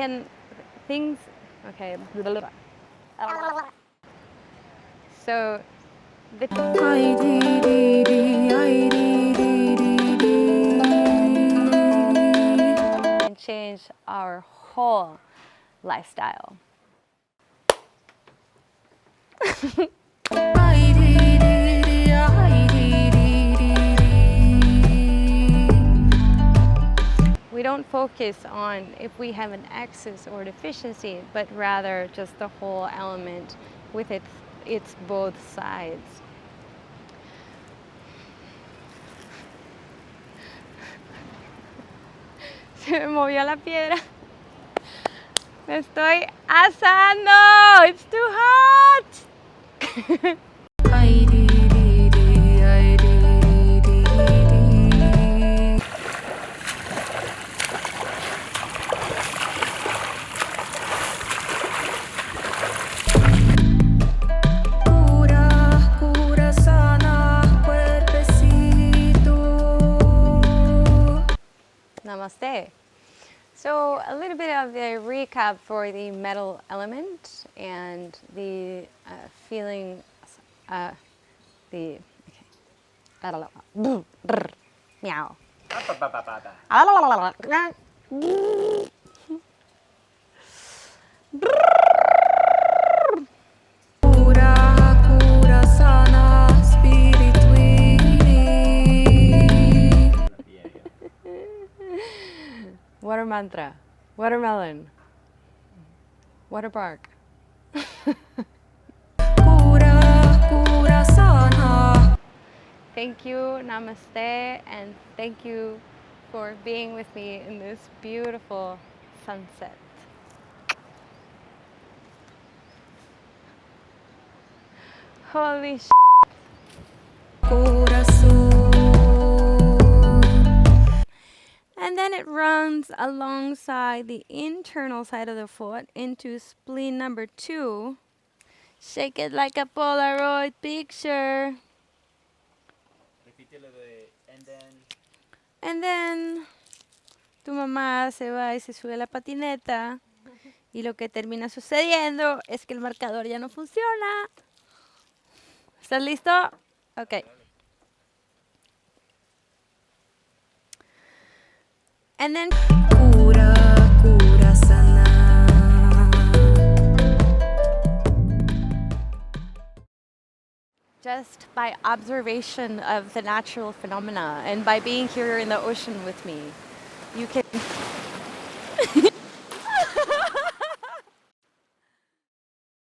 can, things, okay. So, the can change our whole lifestyle. We don't focus on if we have an excess or deficiency, but rather just the whole element with its both sides. Se me movió la piedra. Me estoy asando. It's too hot. Namaste. So a little bit of a recap for the metal element and the feeling, the, okay. Meow. Water mantra, watermelon, water park. Thank you, namaste, and thank you for being with me in this beautiful sunset. Holy shit. And then it runs alongside the internal side of the foot into spleen number 2. Shake it like a Polaroid picture. And then tu mamá se va y se sube a la patineta y lo que termina sucediendo es que el marcador ya no funciona. ¿Estás listo? Ok. And then just by observation of the natural phenomena and by being here in the ocean with me, you can